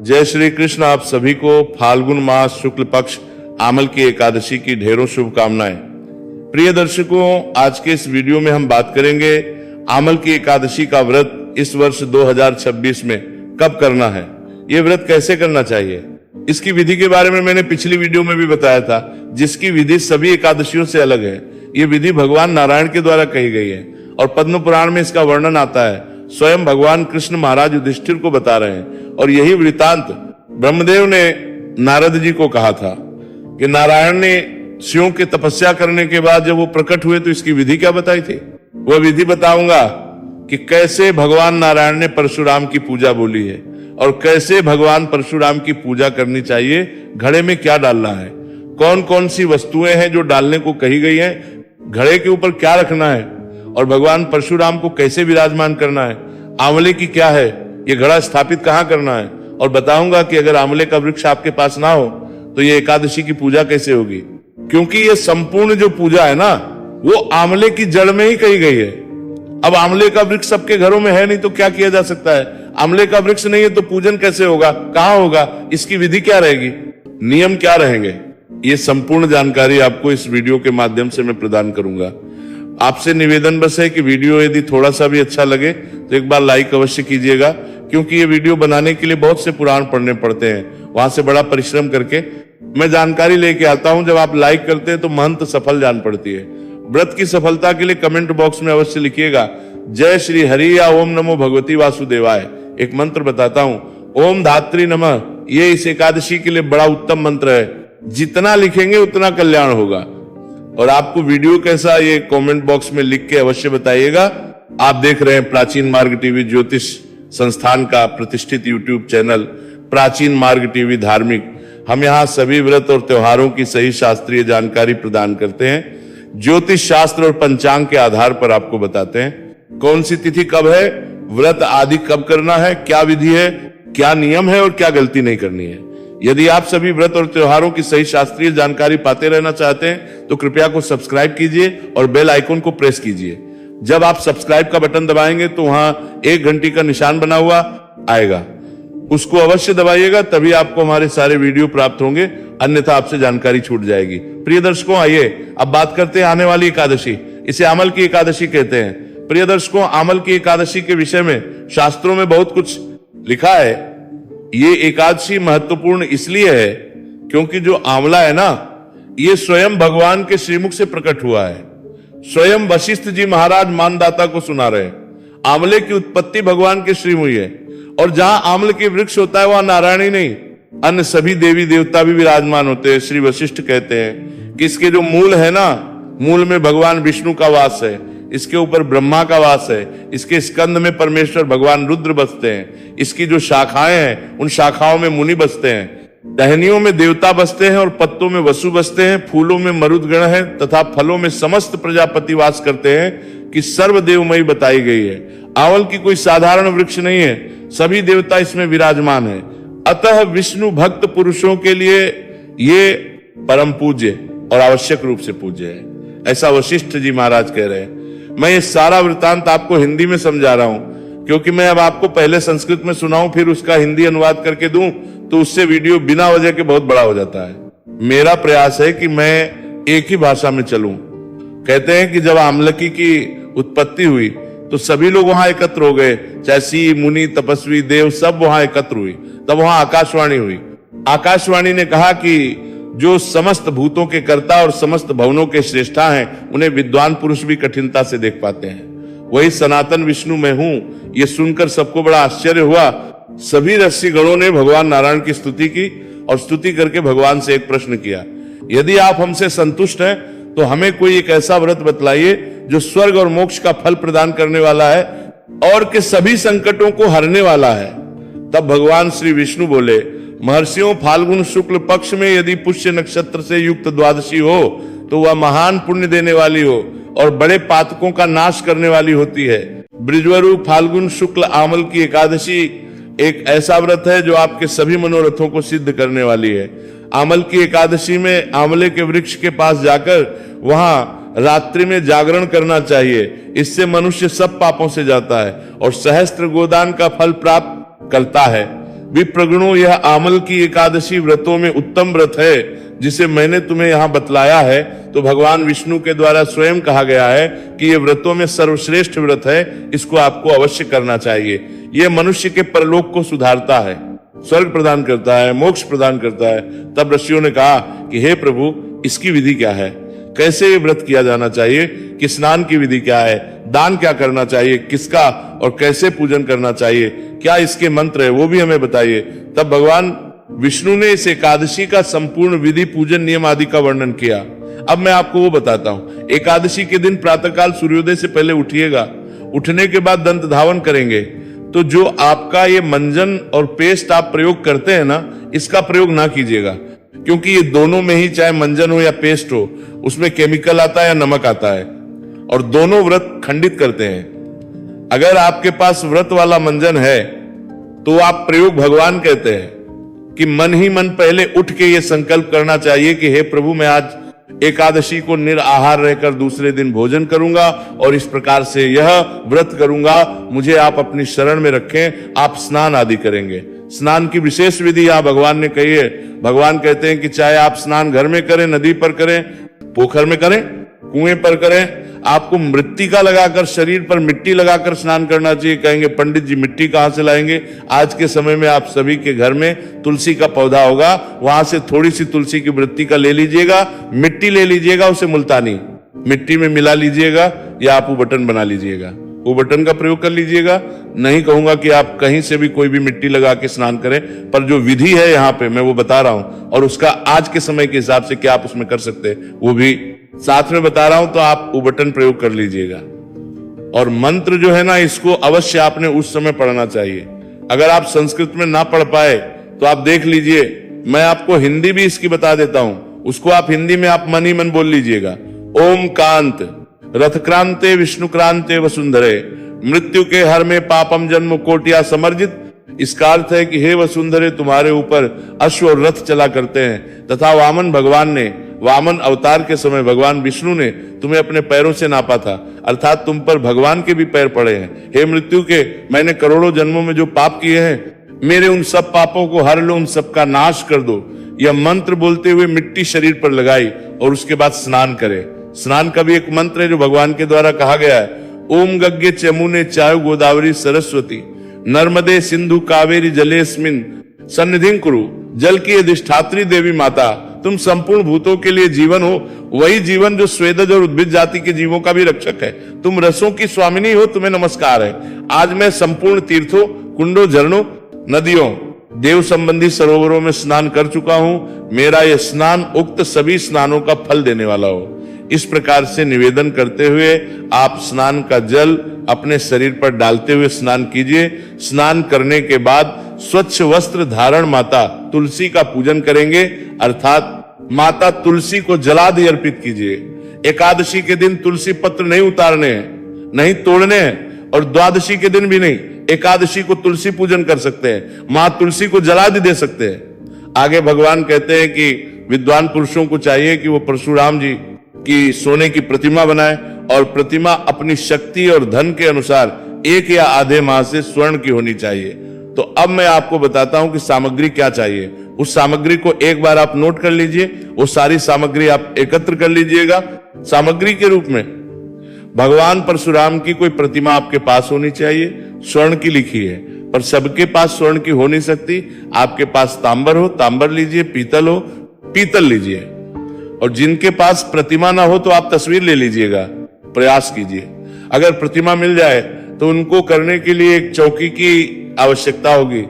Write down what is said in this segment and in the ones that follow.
जय श्री कृष्ण। आप सभी को फाल्गुन मास शुक्ल पक्ष आमल की एकादशी की ढेरों शुभकामनाएं। प्रिय दर्शकों, आज के इस वीडियो में हम बात करेंगे आमल की एकादशी का व्रत इस वर्ष 2026 में कब करना है, ये व्रत कैसे करना चाहिए। इसकी विधि के बारे में मैंने पिछली वीडियो में भी बताया था, जिसकी विधि सभी एकादशियों से अलग है। ये विधि भगवान नारायण के द्वारा कही गई है और पद्म पुराण में इसका वर्णन आता है। स्वयं भगवान कृष्ण महाराज युधिष्ठिर को बता रहे हैं और यही वृतांत ब्रह्मदेव ने नारद जी को कहा था कि नारायण ने शिवों के तपस्या करने के बाद जब वो प्रकट हुए तो इसकी विधि क्या बताई थी। वह विधि बताऊंगा कि कैसे भगवान नारायण ने परशुराम की पूजा बोली है और कैसे भगवान परशुराम की पूजा करनी चाहिए। घड़े में क्या डालना है, कौन कौन सी वस्तुएं हैं जो डालने को कही गई है, घड़े के ऊपर क्या रखना है और भगवान परशुराम को कैसे विराजमान करना है, आंवले की क्या है, ये घड़ा स्थापित कहाँ करना है। और बताऊंगा कि अगर आंवले का वृक्ष आपके पास ना हो तो ये एकादशी की पूजा कैसे होगी, क्योंकि ये संपूर्ण जो पूजा है ना वो आंवले की जड़ में ही कही गई है। अब आंवले का वृक्ष सबके घरों में है नहीं तो क्या किया जा सकता है। आंवले का वृक्ष नहीं है तो पूजन कैसे होगा, कहां होगा, इसकी विधि क्या रहेगी, नियम क्या रहेंगे, ये संपूर्ण जानकारी आपको इस वीडियो के माध्यम से मैं प्रदान करूंगा। आपसे निवेदन बस है कि वीडियो यदि थोड़ा सा भी अच्छा लगे तो एक बार लाइक अवश्य कीजिएगा, क्योंकि ये वीडियो बनाने के लिए बहुत से पुराण पढ़ने पड़ते हैं, वहां से बड़ा परिश्रम करके मैं जानकारी लेके आता हूं। जब आप लाइक करते हैं तो महंत सफल जान पड़ती है। व्रत की सफलता के लिए कमेंट बॉक्स में अवश्य लिखिएगा जय श्री हरि या ओम नमो भगवती वासुदेवाय। एक मंत्र बताता हूं, ओम धात्री नमः, ये इस एकादशी के लिए बड़ा उत्तम मंत्र है। जितना लिखेंगे उतना कल्याण होगा। और आपको वीडियो कैसा, ये कमेंट बॉक्स में लिख के अवश्य बताइएगा। आप देख रहे हैं प्राचीन मार्ग टीवी, ज्योतिष संस्थान का प्रतिष्ठित यूट्यूब चैनल प्राचीन मार्ग टीवी धार्मिक। हम यहाँ सभी व्रत और त्योहारों की सही शास्त्रीय जानकारी प्रदान करते हैं। ज्योतिष शास्त्र और पंचांग के आधार पर आपको बताते हैं कौन सी तिथि कब है, व्रत आदि कब करना है, क्या विधि है, क्या नियम है और क्या गलती नहीं करनी है। यदि आप सभी व्रत और त्योहारों की सही शास्त्रीय जानकारी पाते रहना चाहते हैं तो कृपया को सब्सक्राइब कीजिए और बेल आइकन को प्रेस कीजिए। जब आप सब्सक्राइब का बटन दबाएंगे तो वहां एक घंटी का निशान बना हुआ आएगा, उसको अवश्य दबाइएगा, तभी आपको हमारे सारे वीडियो प्राप्त होंगे, अन्यथा आपसे जानकारी छूट जाएगी। प्रिय दर्शकों, आइए अब बात करते हैं आने वाली एकादशी। इसे आमल की एकादशी कहते हैं। प्रिय दर्शकों, आमल की एकादशी के विषय में शास्त्रों में बहुत कुछ लिखा है। ये एकादशी महत्वपूर्ण इसलिए है क्योंकि जो आंवला है ना, ये स्वयं भगवान के श्रीमुख से प्रकट हुआ है। स्वयं वशिष्ठ जी महाराज मानदाता को सुना रहे। आंवले की उत्पत्ति भगवान के श्रीमुख है और जहां आंवल के वृक्ष होता है वहां नारायण ही नहीं, अन्य सभी देवी देवता भी विराजमान होते हैं। श्री वशिष्ठ कहते हैं कि इसके जो मूल है ना, मूल में भगवान विष्णु का वास है, इसके ऊपर ब्रह्मा का वास है, इसके स्कंद में परमेश्वर भगवान रुद्र बसते हैं, इसकी जो शाखाएं हैं उन शाखाओं में मुनि बसते हैं, टहनियों में देवता बसते हैं और पत्तों में वसु बसते हैं, फूलों में मरुदगण है तथा फलों में समस्त प्रजापति वास करते हैं कि सर्वदेवमयी बताई गई है। आंवल की कोई साधारण वृक्ष नहीं है, सभी देवता इसमें विराजमान है। अतः विष्णु भक्त पुरुषों के लिए ये परम पूज्य और आवश्यक रूप से पूज्य है, ऐसा वशिष्ठ जी महाराज कह रहे हैं। मैं ये सारा वृतांत आपको हिंदी में समझा रहा हूं, क्योंकि मैं अब आपको पहले संस्कृत में सुनाऊं फिर उसका हिंदी अनुवाद करके दूं तो उससे वीडियो बिना वजह के बहुत बड़ा हो जाता है। मेरा प्रयास है कि मैं एक ही भाषा में चलूं। कहते हैं कि जब आमलकी की उत्पत्ति हुई तो सभी लोग वहां एकत्र हो गए, चाहे सी मुनि तपस्वी देव सब वहां एकत्र हुई। तब वहां आकाशवाणी हुई। आकाशवाणी ने कहा कि जो समस्त भूतों के कर्ता और समस्त भवनों के श्रेष्ठा हैं उन्हें विद्वान पुरुष भी कठिनता से देख पाते हैं, वही सनातन विष्णु मैं हूं। यह सुनकर सबको बड़ा आश्चर्य हुआ। सभी ऋषिगणों ने भगवान नारायण की स्तुति की और स्तुति करके भगवान से एक प्रश्न किया, यदि आप हमसे संतुष्ट हैं तो हमें कोई एक ऐसा व्रत बतलाइए जो स्वर्ग और मोक्ष का फल प्रदान करने वाला है और के सभी संकटों को हरने वाला है। तब भगवान श्री विष्णु बोले, महर्षियों, फाल्गुन शुक्ल पक्ष में यदि पुष्य नक्षत्र से युक्त द्वादशी हो तो वह महान पुण्य देने वाली हो और बड़े पातकों का नाश करने वाली होती है। बृजवरु फाल्गुन शुक्ल आमल की एकादशी एक ऐसा व्रत है जो आपके सभी मनोरथों को सिद्ध करने वाली है। आमल की एकादशी में आंवले के वृक्ष के पास जाकर वहां रात्रि में जागरण करना चाहिए। इससे मनुष्य सब पापों से जाता है और सहस्त्र गोदान का फल प्राप्त करता है। विप्रगणों, यह आमल की एकादशी व्रतों में उत्तम व्रत है जिसे मैंने तुम्हें यहां बतलाया है। तो भगवान विष्णु के द्वारा स्वयं कहा गया है कि यह व्रतों में सर्वश्रेष्ठ व्रत है, इसको आपको अवश्य करना चाहिए। यह मनुष्य के परलोक को सुधारता है, स्वर्ग प्रदान करता है, मोक्ष प्रदान करता है। तब ऋषियों ने कहा कि हे प्रभु, इसकी विधि क्या है, कैसे ये व्रत किया जाना चाहिए, कि स्नान की विधि क्या है, दान क्या करना चाहिए, किसका और कैसे पूजन करना चाहिए, क्या इसके मंत्र है, वो भी हमें बताइए। तब भगवान विष्णु ने इस एकादशी का संपूर्ण विधि, पूजन नियम आदि का वर्णन किया। अब मैं आपको वो बताता हूं। एकादशी के दिन प्रातःकाल सूर्योदय से पहले उठिएगा। उठने के बाद दंत धावन करेंगे। तो जो आपका ये मंजन और पेस्ट आप प्रयोग करते हैं ना, इसका प्रयोग ना कीजिएगा, क्योंकि ये दोनों में ही, चाहे मंजन हो या पेस्ट हो, उसमें केमिकल आता है या नमक आता है, और दोनों व्रत खंडित करते हैं। अगर आपके पास व्रत वाला मंजन है तो आप प्रयोग, भगवान कहते हैं कि मन ही मन पहले उठ के ये संकल्प करना चाहिए कि हे प्रभु, मैं आज एकादशी को निराहार रहकर दूसरे दिन भोजन करूंगा और इस प्रकार से यह व्रत करूंगा, मुझे आप अपनी शरण में रखें। आप स्नान आदि करेंगे। स्नान की विशेष विधि यहां भगवान ने कही है। भगवान कहते हैं कि चाहे आप स्नान घर में करें, नदी पर करें, पोखर में करें, कुएं पर करें, आपको मृत्तिका लगाकर, शरीर पर मिट्टी लगाकर स्नान करना चाहिए। कहेंगे पंडित जी मिट्टी कहां से लाएंगे? आज के समय में आप सभी के घर में तुलसी का पौधा होगा, वहां से थोड़ी सी तुलसी की मृत्तिका ले लीजिएगा, मिट्टी ले लीजिएगा, उसे मुल्तानी मिट्टी में मिला लीजिएगा या आप वो बटन बना लीजिएगा, वो बटन का प्रयोग कर लीजिएगा। नहीं कहूंगा कि आप कहीं से भी कोई भी मिट्टी लगा के स्नान करें, पर जो विधि है यहाँ पे मैं वो बता रहा हूं, और उसका आज के समय के हिसाब से क्या आप उसमें कर सकते हैं वो भी साथ में बता रहा हूं। तो आप वो बटन प्रयोग कर लीजिएगा। और मंत्र जो है ना, इसको अवश्य आपने उस समय पढ़ना चाहिए। अगर आप संस्कृत में ना पढ़ पाए तो आप देख लीजिए, मैं आपको हिंदी भी इसकी बता देता हूं, उसको आप हिंदी में आप मन ही मन बोल लीजिएगा। ओम कांत रथक्रांते विष्णुक्रांते वसुंधरे, मृत्यु के हर में पापम जन्म कोटिया समर्जित। इसका अर्थ है कि हे वसुंधरे, तुम्हारे ऊपर अश्व और रथ चला करते हैं, तथा वामन भगवान ने, वामन अवतार के समय भगवान विष्णु ने तुम्हें अपने पैरों से नापा था, अर्थात तुम पर भगवान के भी पैर पड़े हैं। हे मृत्यु के, मैंने करोड़ों जन्मों में जो पाप किए हैं, मेरे उन सब पापों को हर लो, उन सब का नाश कर दो। यह मंत्र बोलते हुए मिट्टी शरीर पर लगाई और उसके बाद स्नान करे। स्नान का भी एक मंत्र है जो भगवान के द्वारा कहा गया है। ओम गग्गे चमुने चायु गोदावरी सरस्वती नर्मदे सिंधु कावेरी जलेस्मिन सन्निधिं कुरु। जल की अधिष्ठात्री देवी माता, तुम संपूर्ण भूतों के लिए जीवन हो, वही जीवन जो स्वेदज और उद्भिद जाति के जीवों का भी रक्षक है। तुम रसों की स्वामिनी हो, तुम्हें नमस्कार है। आज मैं संपूर्ण तीर्थों, कुंडों, झरनों, नदियों, देव संबंधी सरोवरों में स्नान कर चुका हूं। मेरा यह स्नान उक्त सभी स्नानों का फल देने वाला हो। इस प्रकार से निवेदन करते हुए आप स्नान का जल अपने शरीर पर डालते हुए स्नान कीजिए। स्नान करने के बाद स्वच्छ वस्त्र धारण माता तुलसी का पूजन करेंगे, अर्थात माता तुलसी को जलादि अर्पित कीजिए। एकादशी के दिन तुलसी पत्र नहीं उतारने हैं, नहीं तोड़ने हैं, और द्वादशी के दिन भी नहीं। एकादशी को तुलसी पूजन कर सकते हैं, मां तुलसी को जलादि दे सकते हैं। आगे भगवान कहते हैं कि विद्वान पुरुषों को चाहिए कि वो परशुराम जी की सोने की प्रतिमा बनाए, और प्रतिमा अपनी शक्ति और धन के अनुसार 1 या आधे माह से स्वर्ण की होनी चाहिए। तो अब मैं आपको बताता हूं कि सामग्री क्या चाहिए। उस सामग्री को एक बार आप नोट कर लीजिए, वो सारी सामग्री आप एकत्र कर लीजिएगा। सामग्री के रूप में भगवान परशुराम की कोई प्रतिमा आपके पास होनी चाहिए, स्वर्ण की लिखी है, पर सबके पास स्वर्ण की हो नहीं सकती। आपके पास तांबर हो, तांबर लीजिए, पीतल हो, पीतल लीजिए, और जिनके पास प्रतिमा ना हो तो आप तस्वीर ले लीजिएगा, प्रयास कीजिए। अगर प्रतिमा मिल जाए तो उनको करने के लिए एक चौकी की आवश्यकता होगी।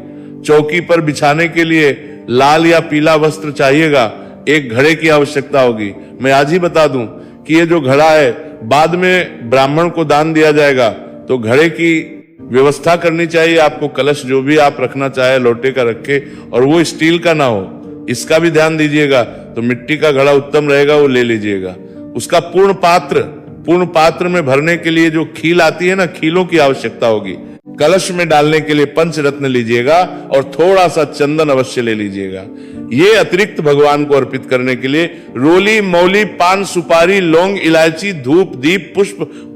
चौकी पर बिछाने के लिए लाल या पीला वस्त्र चाहिएगा। एक घड़े की आवश्यकता होगी। मैं आज ही बता दूं कि ये जो घड़ा है बाद में ब्राह्मण को दान दिया जाएगा, तो घड़े की व्यवस्था करनी चाहिए आपको। कलश जो भी आप रखना चाहे लोटे का रखे, और वो स्टील का ना हो, इसका भी ध्यान दीजिएगा। तो मिट्टी का घड़ा उत्तम रहेगा, वो ले लीजिएगा। उसका पूर्ण पात्र में भरने के लिए जो खील आती है ना, खीलों की आवश्यकता होगी। कलश में डालने के लिए पंचरत्न लीजिएगा, और थोड़ा सा चंदन अवश्य ले लीजिएगा। ये अतिरिक्त भगवान को अर्पित करने के लिए रोली, मौली, पान, सुपारी, लौंग, इलायची, धूप, दीप,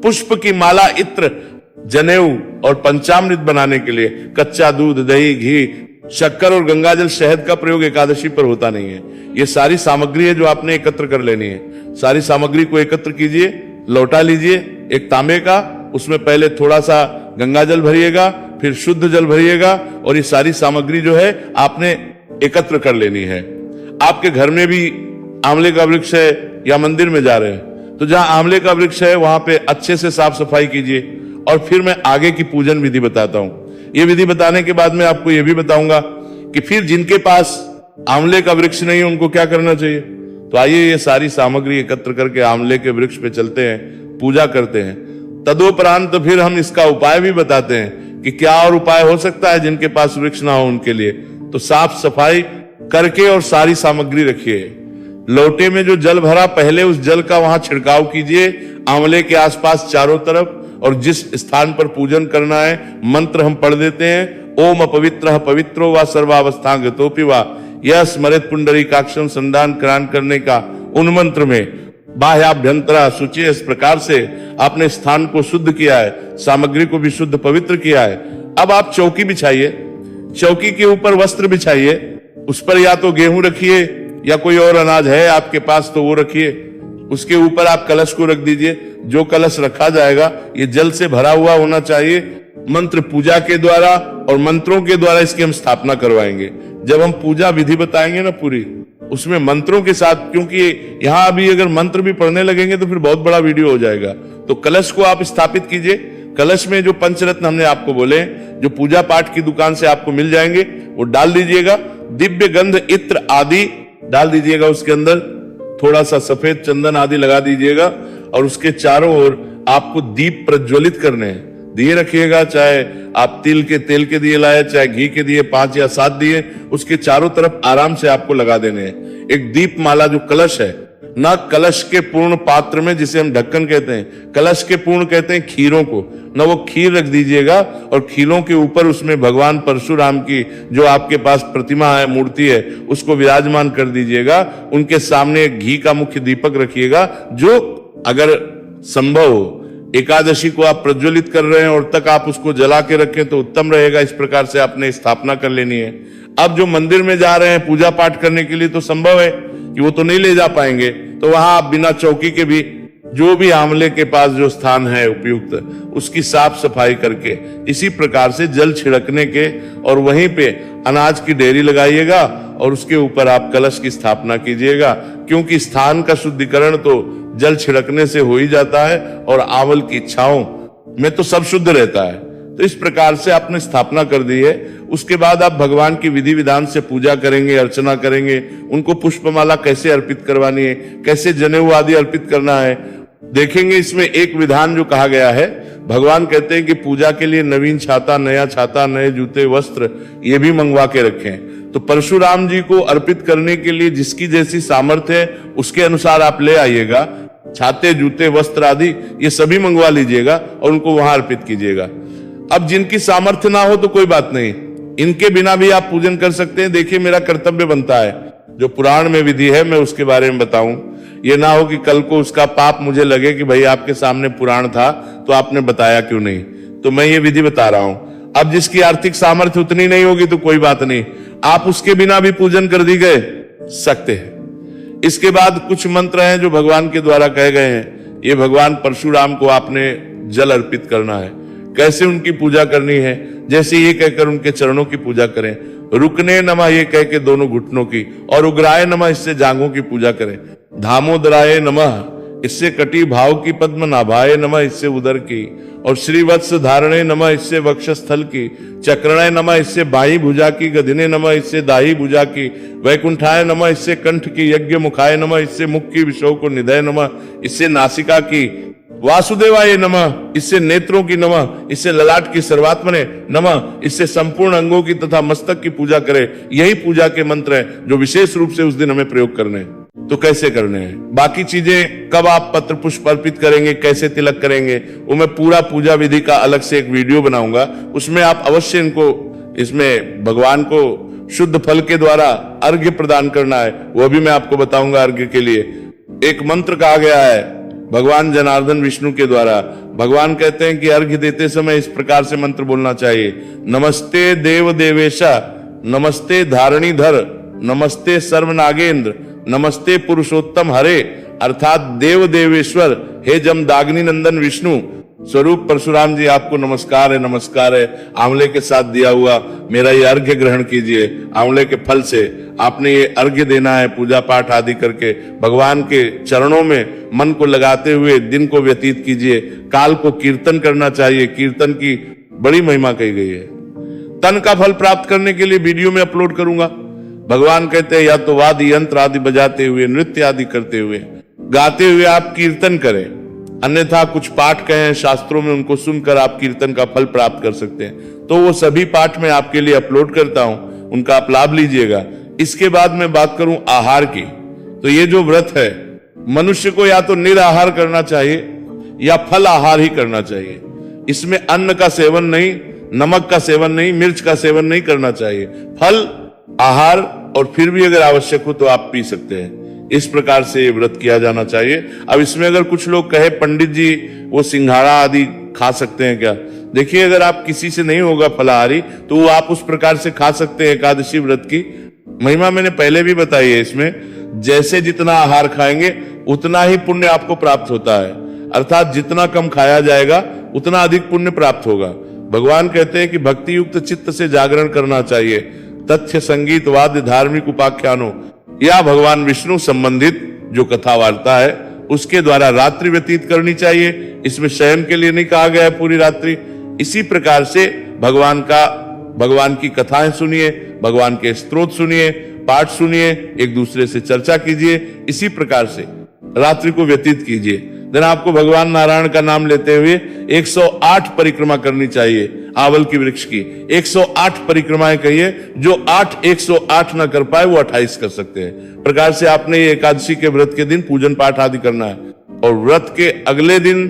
पुष्प की माला, इत्र, जनेऊ और पंचामृत बनाने के लिए कच्चा दूध, दही, घी, शक्कर और गंगाजल शहद का प्रयोग एकादशी पर होता नहीं है। ये सारी सामग्री है जो आपने एकत्र कर लेनी है। सारी सामग्री को एकत्र कीजिए, लौटा लीजिए एक तांबे का, उसमें पहले थोड़ा सा गंगाजल भरिएगा, फिर शुद्ध जल भरिएगा और ये सारी सामग्री जो है आपने एकत्र कर लेनी है। आपके घर में भी आंवले का वृक्ष है या मंदिर में जा रहे हैं तो जहां आंवले का वृक्ष है वहां पे अच्छे से साफ सफाई कीजिए। और फिर मैं आगे की पूजन विधि बताता हूं। ये विधि बताने के बाद मैं आपको ये भी बताऊंगा कि फिर जिनके पास आंवले का वृक्ष नहीं है उनको क्या करना चाहिए। तो आइए ये सारी सामग्री एकत्र करके आंवले के वृक्ष पे चलते हैं, पूजा करते हैं। तदोपरांत फिर हम इसका उपाय भी बताते हैं कि क्या और उपाय हो सकता है जिनके पास वृक्ष ना हो उनके लिए। तो साफ सफाई करके और सारी सामग्री रखिए। लोटे में जो जल भरा पहले उस जल का वहां छिड़काव कीजिए आंवले के आसपास चारों तरफ। और जिस स्थान पर पूजन करना है मंत्र हम पढ़ देते हैं, ओम अपवित्र पवित्रो व सर्वावस्थांगतोपि वा, यह स्मरित पुंडरीकाक्षं संदान करान करने का उन मंत्र में बाह्याभ्यंतरा शुचि इस प्रकार से आपने स्थान को शुद्ध किया है, सामग्री को भी शुद्ध पवित्र किया है। अब आप चौकी बिछाइए, चौकी के ऊपर वस्त्र बिछाइए, उस पर या तो गेहूं रखिए या कोई और अनाज है आपके पास तो वो रखिए। उसके ऊपर आप कलश को रख दीजिए। जो कलश रखा जाएगा ये जल से भरा हुआ होना चाहिए। मंत्र पूजा के द्वारा और मंत्रों के द्वारा इसकी हम स्थापना करवाएंगे। जब हम पूजा विधि बताएंगे ना पूरी, उसमें मंत्रों के साथ, क्योंकि यहां अभी अगर मंत्र भी पढ़ने लगेंगे तो फिर बहुत बड़ा वीडियो हो जाएगा। तो कलश को आप स्थापित कीजिए। कलश में जो पंचरत्न हमने आपको बोले, जो पूजा पाठ की दुकान से आपको मिल जाएंगे, वो डाल दीजिएगा। दिव्य गंध इत्र आदि डाल दीजिएगा उसके अंदर, थोड़ा सा सफेद चंदन आदि लगा दीजिएगा और उसके चारों ओर आपको दीप प्रज्वलित करने हैं। दिए रखिएगा, चाहे आप तिल के तेल के दिए लाए, चाहे घी के दिए 5 या 7 दिए, उसके चारों तरफ आराम से आपको लगा देने हैं। एक दीप माला जो कलश है ना, कलश के पूर्ण पात्र में, जिसे हम ढक्कन कहते हैं, कलश के पूर्ण कहते हैं खीरों को, ना वो खीर रख दीजिएगा और खीरों के ऊपर उसमें भगवान परशुराम की जो आपके पास प्रतिमा है, मूर्ति है, उसको विराजमान कर दीजिएगा। उनके सामने एक घी का मुख्य दीपक रखिएगा, जो अगर संभव हो एकादशी को आप प्रज्वलित कर रहे हैं और तक आप उसको जला के रखें तो उत्तम रहेगा। इस प्रकार से आपने स्थापना कर लेनी है। अब जो मंदिर में जा रहे हैं पूजा पाठ करने के लिए तो संभव है कि वो तो नहीं ले जा पाएंगे, तो वहां आप बिना चौकी के भी जो भी आंवले के पास जो स्थान है उपयुक्त, उसकी साफ सफाई करके इसी प्रकार से जल छिड़कने के और वहीं पे अनाज की डेयरी लगाइएगा और उसके ऊपर आप कलश की स्थापना कीजिएगा। क्योंकि स्थान का शुद्धिकरण तो जल छिड़कने से हो ही जाता है और आंवल की इच्छाओं में तो सब शुद्ध रहता है। तो इस प्रकार से आपने स्थापना कर दी है। उसके बाद आप भगवान की विधि विधान से पूजा करेंगे, अर्चना करेंगे। उनको पुष्पमाला कैसे अर्पित करवानी है, कैसे जनेऊ आदि अर्पित करना है, देखेंगे। इसमें एक विधान जो कहा गया है, भगवान कहते हैं कि पूजा के लिए नवीन छाता, नया छाता, नए जूते, वस्त्र ये भी मंगवा के रखें। तो परशुराम जी को अर्पित करने के लिए जिसकी जैसी सामर्थ्य है उसके अनुसार आप ले आइएगा। छाते, जूते, वस्त्र आदि ये सभी मंगवा लीजिएगा और उनको वहां अर्पित कीजिएगा। अब जिनकी सामर्थ्य ना हो तो कोई बात नहीं, इनके बिना भी आप पूजन कर सकते हैं। देखिए, मेरा कर्तव्य बनता है, जो पुराण में विधि है मैं उसके बारे में बताऊं। ये ना हो कि कल को उसका पाप मुझे लगे कि भाई आपके सामने पुराण था तो आपने बताया क्यों नहीं। तो मैं ये विधि बता रहा हूं। अब जिसकी आर्थिक सामर्थ्य उतनी नहीं होगी तो कोई बात नहीं, आप उसके बिना भी पूजन कर दी गए सकते हैं। इसके बाद कुछ मंत्र हैं जो भगवान के द्वारा कहे गए हैं। ये भगवान परशुराम को आपने जल अर्पित करना है। कैसे उनकी पूजा करनी है, जैसे ये कहकर उनके चरणों की पूजा करें। रुकने नमः ये कह के दोनों घुटनों की, और उग्राय नमः इससे जांघों की पूजा करें। दामोदराय नमः इससे कटी भाव की, पद्म नाभाय नमः इससे उदर की, और श्रीवत्स धारणे नमः इससे वक्षस्थल की, चक्रणय नमः इससे बाई भुजा की, गदिने नमः इससे दाही भुजा की, वैकुंठाय नमः इससे कंठ की, यज्ञ मुखाय नमः इससे मुख की, विषयों को निधय नमः इससे नासिका की, वासुदेवाय नमः इससे नेत्रों की नमः, इससे ललाट की, सर्वात्मने नमः इससे संपूर्ण अंगों की तथा मस्तक की पूजा करे। यही पूजा के मंत्र हैं जो विशेष रूप से उस दिन हमें प्रयोग करने हैं। तो कैसे करने हैं, बाकी चीजें कब आप पत्र पुष्प अर्पित करेंगे, कैसे तिलक करेंगे, वो मैं पूरा पूजा विधि का अलग से एक वीडियो बनाऊंगा। उसमें आप अवश्य इनको, इसमें भगवान को शुद्ध फल के द्वारा अर्घ्य प्रदान करना है, वो भी मैं आपको बताऊंगा। अर्घ्य के लिए एक मंत्र कहा गया है भगवान जनार्दन विष्णु के द्वारा। भगवान कहते हैं कि अर्घ्य देते समय इस प्रकार से मंत्र बोलना चाहिए। नमस्ते देव देवेशा नमस्ते धारणीधर, नमस्ते सर्वनागेंद्र, नमस्ते पुरुषोत्तम हरे अर्थात देव देवेश्वर, हे जमदाग्नि नंदन विष्णु स्वरूप परशुराम जी आपको नमस्कार है, नमस्कार है। आंवले के साथ दिया हुआ मेरा ये अर्घ्य ग्रहण कीजिए। आंवले के फल से आपने ये अर्घ्य देना है, पूजा पाठ आदि करके भगवान के चरणों में मन को लगाते हुए दिन को व्यतीत कीजिए। काल को कीर्तन करना चाहिए, कीर्तन की बड़ी महिमा कही गई है। तन का फल प्राप्त करने के लिए वीडियो में अपलोड करूंगा। भगवान कहते हैं या तो वाद्य यंत्र आदि बजाते हुए, नृत्य आदि करते हुए, गाते हुए आप कीर्तन करें, अन्यथा कुछ पाठ कहें शास्त्रों में, उनको सुनकर आप कीर्तन का फल प्राप्त कर सकते हैं। तो वो सभी पाठ मैं आपके लिए अपलोड करता हूं, उनका आप लाभ लीजिएगा। इसके बाद मैं बात करूं आहार की, तो ये जो व्रत है मनुष्य को या तो निराहार करना चाहिए या फल आहार ही करना चाहिए। इसमें अन्न का सेवन नहीं, नमक का सेवन नहीं, मिर्च का सेवन नहीं करना चाहिए। फल आहार और फिर भी अगर आवश्यक हो तो आप पी सकते हैं। इस प्रकार से ये व्रत किया जाना चाहिए। अब इसमें अगर कुछ लोग कहे पंडित जी वो सिंघाड़ा आदि खा सकते हैं क्या? देखिए, अगर आप किसी से नहीं होगा फलाहारी तो वो आप उस प्रकार से खा सकते हैं। एकादशी व्रत की महिमा मैंने पहले भी बताई है। इसमें जैसे जितना आहार खाएंगे उतना ही पुण्य आपको प्राप्त होता है, अर्थात जितना कम खाया जाएगा उतना अधिक पुण्य प्राप्त होगा। भगवान कहते हैं कि भक्ति युक्त चित्त से जागरण करना चाहिए। तथ्य संगीत वाद्य धार्मिक उपाख्यानों या भगवान विष्णु संबंधित जो कथा वार्ता है उसके द्वारा रात्रि व्यतीत करनी चाहिए। इसमें शयन के लिए नहीं कहा गया है पूरी रात्रि। इसी प्रकार से भगवान की कथाएं सुनिए, भगवान के स्तोत्र सुनिए, पाठ सुनिए, एक दूसरे से चर्चा कीजिए। इसी प्रकार से रात्रि को व्यतीत कीजिए। देन आपको भगवान नारायण का नाम लेते हुए 108 परिक्रमा करनी चाहिए। आवल की वृक्ष की 108 परिक्रमाएं कहिए। जो 108 ना कर पाए वो 28 कर सकते हैं। प्रकार से आपने ये एकादशी के व्रत के दिन पूजन पाठ आदि करना है। और व्रत के अगले दिन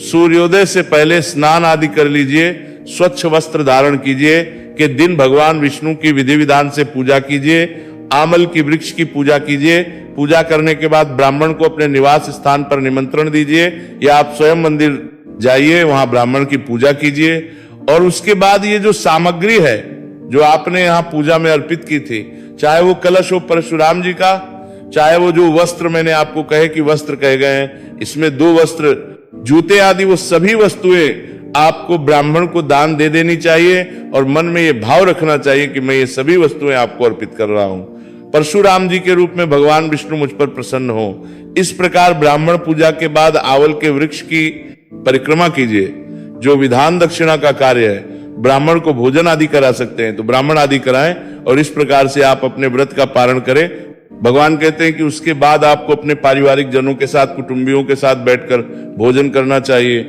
सूर्योदय से पहले स्नान आदि कर लीजिए, स्वच्छ वस्त्र धारण कीजिए कि दिन भगवान विष्णु की विधि विधान से पूजा कीजिए। आमल की वृक्ष की पूजा कीजिए। पूजा करने के बाद ब्राह्मण को अपने निवास स्थान पर निमंत्रण दीजिए या आप स्वयं मंदिर जाइए, वहां ब्राह्मण की पूजा कीजिए। और उसके बाद ये जो सामग्री है जो आपने यहाँ पूजा में अर्पित की थी, चाहे वो कलश हो परशुराम जी का, चाहे वो जो वस्त्र मैंने आपको कहे कि वस्त्र कहे गए हैं, इसमें 2 वस्त्र, जूते आदि, वो सभी वस्तुएं आपको ब्राह्मण को दान दे देनी चाहिए। और मन में ये भाव रखना चाहिए कि मैं ये सभी वस्तुएं आपको अर्पित कर रहा हूं, परशुराम जी के रूप में भगवान विष्णु मुझ पर प्रसन्न हो। इस प्रकार ब्राह्मण पूजा के बाद आवल के वृक्ष की परिक्रमा कीजिए। जो विधान दक्षिणा का कार्य है, ब्राह्मण को भोजन आदि करा सकते हैं तो ब्राह्मण आदि कराएं। और इस प्रकार से आप अपने व्रत का पालन करें। भगवान कहते हैं कि उसके बाद आपको अपने पारिवारिक जनों के साथ, कुटुंबियों के साथ बैठकर भोजन करना चाहिए।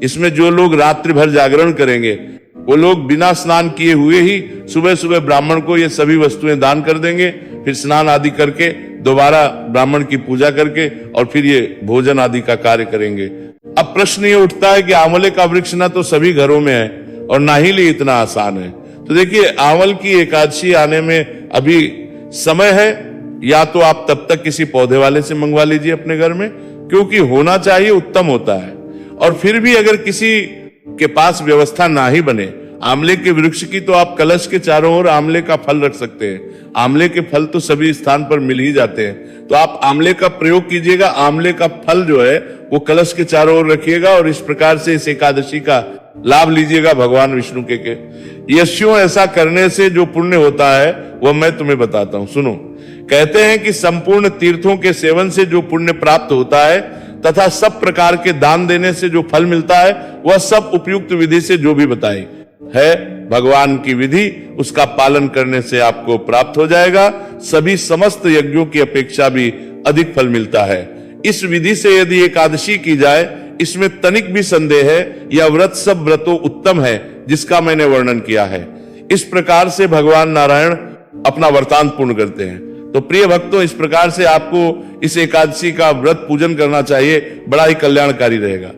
इसमें जो लोग रात्रि भर जागरण करेंगे वो लोग बिना स्नान किए हुए ही सुबह सुबह ब्राह्मण को ये सभी वस्तुएं दान कर देंगे। फिर स्नान आदि करके दोबारा ब्राह्मण की पूजा करके और फिर ये भोजन आदि का कार्य करेंगे। अब प्रश्न ये उठता है कि आंवले का वृक्ष ना तो सभी घरों में है और ना ही लिए इतना आसान है। तो देखिए, आंवल की एकादशी आने में अभी समय है। या तो आप तब तक किसी पौधे वाले से मंगवा लीजिए अपने घर में, क्योंकि होना चाहिए, उत्तम होता है। और फिर भी अगर किसी के पास व्यवस्था ना ही बने आंवले के वृक्ष की, तो आप कलश के चारों ओर आंवले का फल रख सकते हैं। आंवले के फल तो सभी स्थान पर मिल ही जाते हैं, तो आप आंवले का प्रयोग कीजिएगा। आंवले का फल जो है वो कलश के चारों ओर रखिएगा और इस प्रकार से इस एकादशी का लाभ लीजिएगा भगवान विष्णु के। यश्यों ऐसा करने से जो पुण्य होता है वह मैं तुम्हें बताता हूं, सुनो। कहते हैं कि संपूर्ण तीर्थों के सेवन से जो पुण्य प्राप्त होता है तथा सब प्रकार के दान देने से जो फल मिलता है वह सब उपयुक्त विधि से जो भी बताई है भगवान की विधि, उसका पालन करने से आपको प्राप्त हो जाएगा। सभी समस्त यज्ञों की अपेक्षा भी अधिक फल मिलता है। इस विधि से यदि एकादशी की जाए, इसमें तनिक भी संदेह है, यह व्रत सब व्रतों उत्तम है जिसका मैंने वर्णन किया है। इस प्रकार से भगवान नारायण अपना वरदान पूर्ण करते हैं। तो प्रिय भक्तों, इस प्रकार से आपको इस एकादशी का व्रत पूजन करना चाहिए, बड़ा ही कल्याणकारी रहेगा।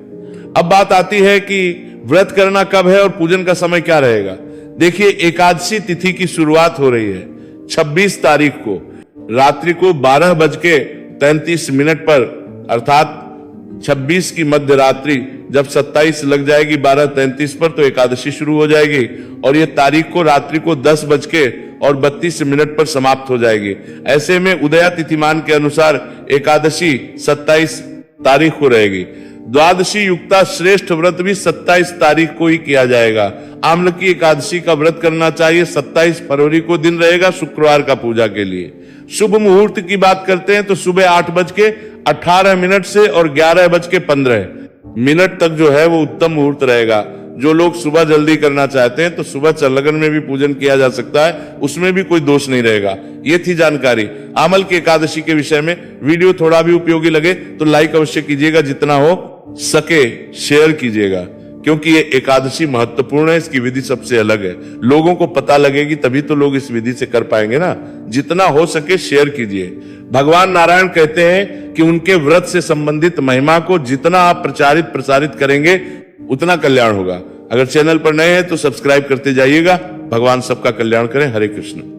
अब बात आती है कि व्रत करना कब है और पूजन का समय क्या रहेगा। देखिए, एकादशी तिथि की शुरुआत हो रही है 26 तारीख को रात्रि को 12:33 पर, अर्थात 26 की मध्य रात्रि जब 27 लग जाएगी 12:33 पर तो एकादशी शुरू हो जाएगी और ये तारीख को रात्रि को 10:32 पर समाप्त हो जाएगी। ऐसे में उदया तिथिमान के अनुसार एकादशी 27 तारीख को रहेगी। द्वादशी युक्ता श्रेष्ठ व्रत भी 27 तारीख को ही किया जाएगा। आम्ल की एकादशी का व्रत करना चाहिए। 27 फरवरी को दिन रहेगा शुक्रवार का पूजा के लिए। शुभ मुहूर्त की बात करते हैं तो सुबह 8:18 से और 11:15 तक जो है वो उत्तम मुहूर्त रहेगा। जो लोग सुबह जल्दी करना चाहते हैं तो सुबह चल्लगन में भी पूजन किया जा सकता है, उसमें भी कोई दोष नहीं रहेगा। ये थी जानकारी आमल की एकादशी के विषय में। वीडियो थोड़ा भी उपयोगी लगे तो लाइक अवश्य कीजिएगा, जितना हो सके शेयर कीजिएगा, क्योंकि ये एकादशी महत्वपूर्ण है। इसकी विधि सबसे अलग है। लोगों को पता लगेगी तभी तो लोग इस विधि से कर पाएंगे ना। जितना हो सके शेयर कीजिए। भगवान नारायण कहते हैं कि उनके व्रत से संबंधित महिमा को जितना आप प्रसारित करेंगे उतना कल्याण होगा। अगर चैनल पर नए हैं तो सब्सक्राइब करते जाइएगा। भगवान सबका कल्याण करें। हरे कृष्ण।